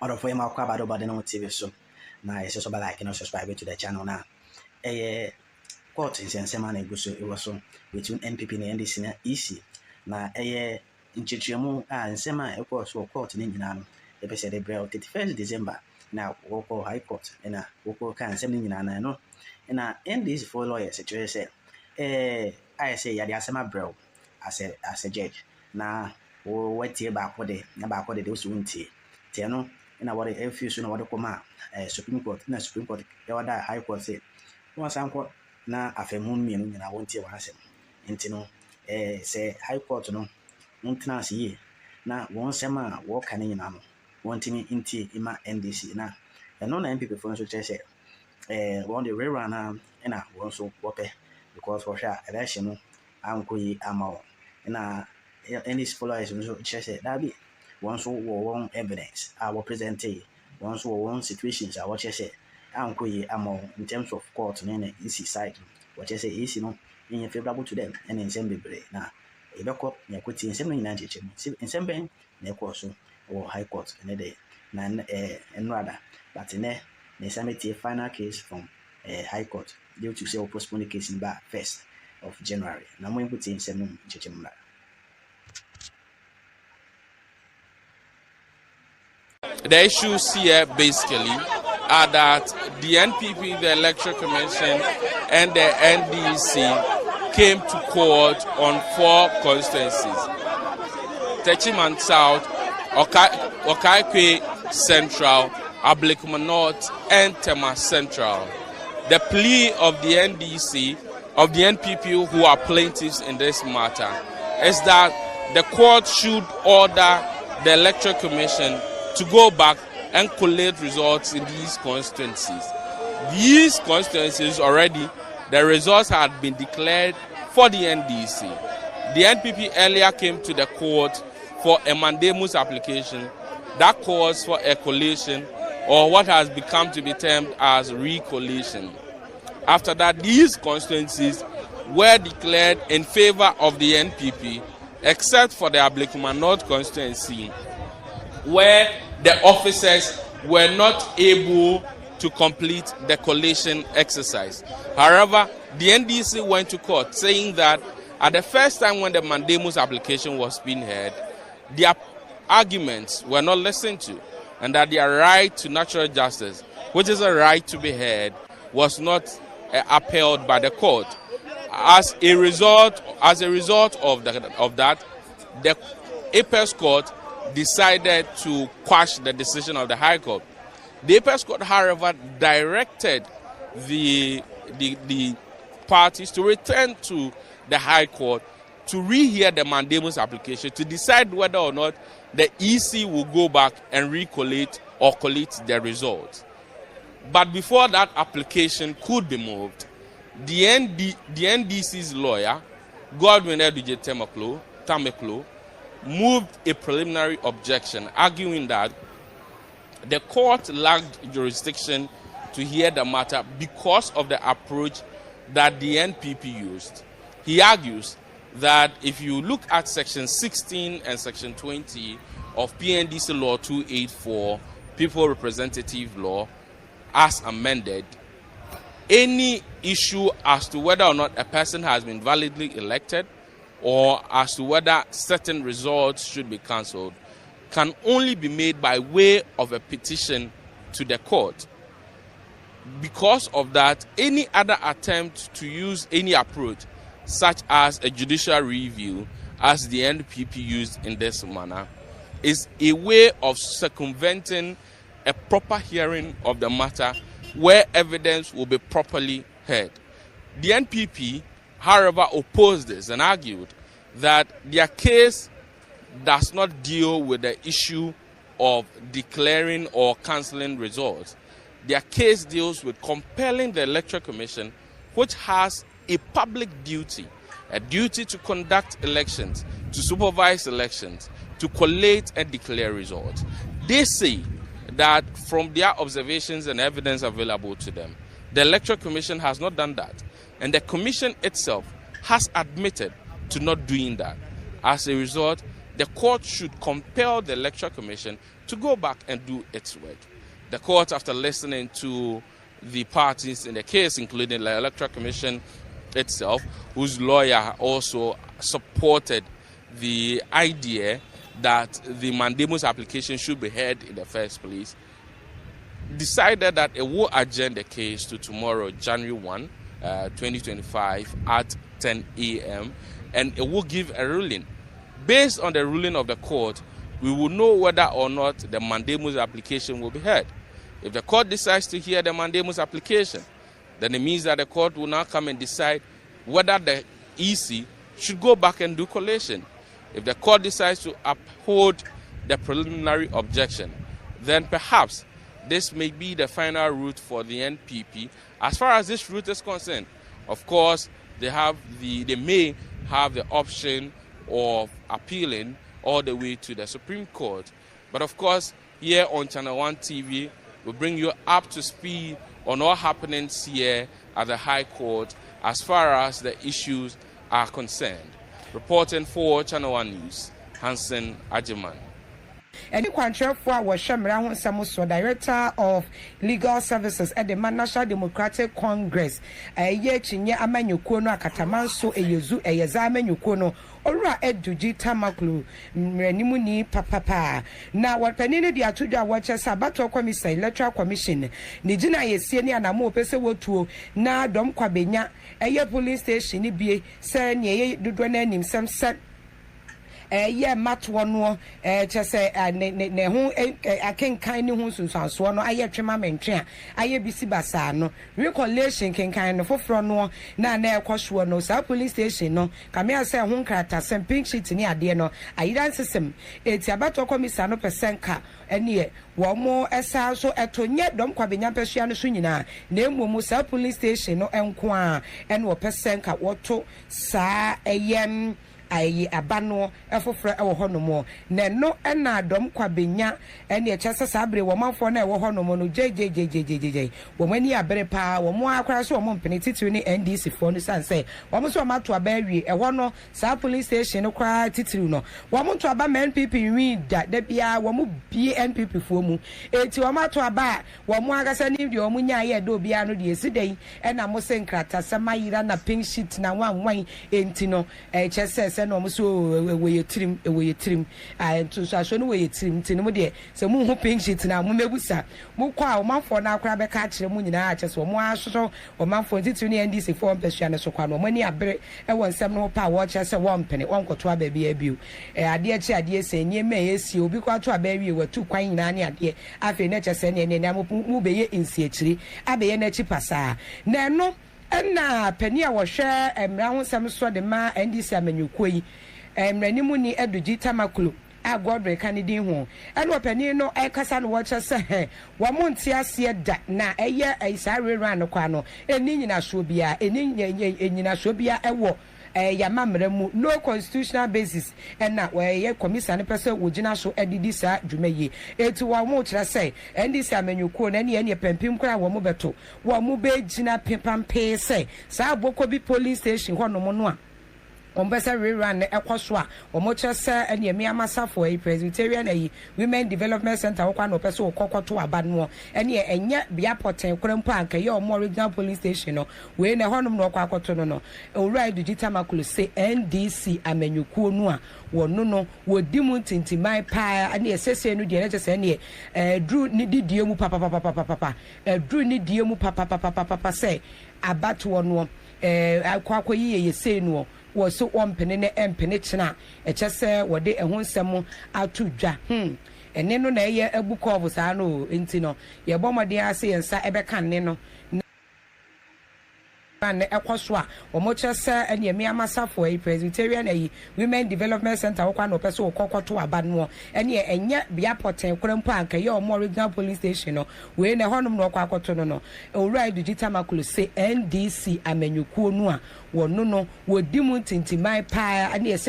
Or for him, I'll cover about the TV so. Now, it's also like subscribe to the channel now. A court in Sensema it was so between NPP and NDC EC. Now, a in Chichiamu and Sema, of course, or court in Indian. They said the 31st December. Now, Woko High Court, and a Woko can send in an no. And I end this for lawyers, say, I say, Yadiasema bro, as a judge. Now, what here back what they those won't tea. Tiano, and I want a few soon what come Supreme Court, in a Supreme Court, that High Court said. Once I'm caught now, I feel moon me, and I won't hear once. Intino, say High Court, no, Montana ye. Now, one summer walk in an wanting me into my NDC now. And no people for so say, one the rerunner and I want so whoppy because for sure, election, I'm going ammo. And any followers so say that be once one evidence, our present once one situations, I watch say, I'm going ammo in terms of court and EC side. What I say is, in favorable to them and in same now. A backup, you could in 790 in some bank, Nekoso. Or High Court in a day, and rather, but in a summit final case from High Court due to say postpone the case in the 1st of January. Now, we put in 7 Chichimla. The issues here basically are that the NPP, the Electoral Commission, and the NDC came to court on 4 constituencies: Techiman South, Okaikwe Central, Ablekuma North, and Tema Central. The plea of the NDC, of the NPP who are plaintiffs in this matter, is that the court should order the Electoral Commission to go back and collate results in these constituencies. These constituencies already, the results had been declared for the NDC. The NPP earlier came to the court for a mandamus application that calls for a collation, or what has become to be termed as recollation. After that, these constituencies were declared in favor of the NPP, except for the Ablekuma North constituency, where the officers were not able to complete the collation exercise. However, the NDC went to court saying that at the first time when the mandamus application was being heard, their arguments were not listened to, and that their right to natural justice, which is a right to be heard, was not upheld by the court. As a result of that, the Apex Court decided to quash the decision of the High Court. The Apex Court, however, directed the parties to return to the High Court to rehear the mandamus application to decide whether or not the EC will go back and recollate or collate the results. But before that application could be moved, the NDC's lawyer, Godwin Eduje Tameklo, moved a preliminary objection, arguing that the court lacked jurisdiction to hear the matter because of the approach that the NPP used. He argues that if you look at Section 16 and Section 20 of PNDC Law 284, People Representative Law, as amended, any issue as to whether or not a person has been validly elected or as to whether certain results should be cancelled can only be made by way of a petition to the court. Because of that, any other attempt to use any approach, such as a judicial review, as the NPP used in this manner, is a way of circumventing a proper hearing of the matter where evidence will be properly heard. The NPP, however, opposed this and argued that their case does not deal with the issue of declaring or cancelling results. Their case deals with compelling the Electoral Commission, which has a public duty, a duty to conduct elections, to supervise elections, to collate and declare results. They say that from their observations and evidence available to them, the Electoral Commission has not done that. And the Commission itself has admitted to not doing that. As a result, the court should compel the Electoral Commission to go back and do its work. The court, after listening to the parties in the case, including the Electoral Commission itself, whose lawyer also supported the idea that the mandamus application should be heard in the first place, decided that it will adjourn the case to tomorrow, January 1, 2025 at 10 a.m. and it will give a ruling. Based on the ruling of the court, we will know whether or not the mandamus application will be heard. If the court decides to hear the mandamus application, then it means that the court will now come and decide whether the EC should go back and do collation. If the court decides to uphold the preliminary objection, then perhaps this may be the final route for the NPP. As far as this route is concerned, of course, they may have the option of appealing all the way to the Supreme Court. But of course, here on Channel 1 TV, we bring you up to speed on all happenings here at the High Court as far as the issues are concerned. Reporting for Channel 1 News, Hansen Ajiman. Any contract for our Shamra Samuso, Director of Legal Services at the National Democratic Congress, a year Chinya Amanyukono, Katamanso, a Yuzu, a Yazamenukono, Ora Eduji Tamaklu, Renimuni Papa. Now, what Penini the Atuja watches Sabato Commission, Electoral Commission, Nijina Yesenia and Amo Pesewo to Na Dom Kwabenya, a police station, Nibi, Sen Ye, Dudwanem, some set. Yeah, match one just say ne ho I can kind of so no I trema mentria I bisi basa no recollection can kind of for no na kwasho no sa police station no kame say ho krata sem pink sheet ni ade no ayidan system eti abato komisa no percent ka ene wo mo esa so etonye dom kwabenya pesua no so nyina na emu sa police station no enko a ene wo percent ka woto sa eyem ayi abano efofra ewo honomo na no na dom kwabenya ene echese sabre wo manfo na ewo honomo no jejejejejeje wo mani abere pa wo mo akwara so wo mpene titiri ni NDC fo no sanse wo mo so mato aba awie ewo no sa police station no kwa titiri no wo mo to aba NPP wi da bia wo mo bie NPP fo mu eti wo mato aba wo mo agasa ni de wo mo nya ye do bia no de esidai ena mo senkrata samayira na pink sheet na wanwan enti no echese no so we trim to so no we trim tin mo de se mu ho pink sheet na mo mebusa mo kwa o manfo na akra be ka kire mu nyina a kyeso mo asoso o manfo titiri ni NDC fo mpesua ne so kwa no mani abere e won nsem no pa wo kye se won pene won koto aba bia abiu ade achi ade se nye me esi obi kwa to aba awie watu kwan nyina ne ade afi na kye se ne mo be ye nsi akiri abe na chi pasa na no na pani a wo hwe emra ho sam so de ma NDC amanyukoyi emranimu ni Eduji Tamaklu agodre kanidi ho eno pani no ekasa no wo kyese wo monte ase da na eye aisare ran kwa no eni nyina so bia eni nyina so bia ewo yamamremu no constitutional basis na we commission ne pese wogina so edidi sa dwumaye eti wo mo kire sei ndisi amanyuko na ne pempim kra wo mo beto wo mo be gina pempampe sei sa boko bi police station ho no mo no a ombesa rerun ne ekoso a omochese ene miamasa for a Presbyterian Women Development Center okwa no pese okokoto aba no ene enye bia poten kwempo anka ye omo original police station no we ne honom no okwa akoto no owura Digital Makulu say NDC amanyukuo no a wono no wodi mu tintimai pa ene esese no de ne chese ene dru ni didie mu papa dru ni die mu papa say abato no akwa ye say no was so one penny and penitena, a chesse, what they a honsamo out to ja. And neno na ye a book of Sano, intino, ye bomber dear say and sa ebecan neno. Equaswa, or mocha sir, and ye miamasa for a Presbyterian Women Development Center, Okano Peso, Coco to a Banmo, and yet Biapote, Kurumpanka, your more original police station, where in a honum no quacotono. Alright, Digital Makulu say NDC, Amenuku Noa, or no, would dimunt into my pie, and yes.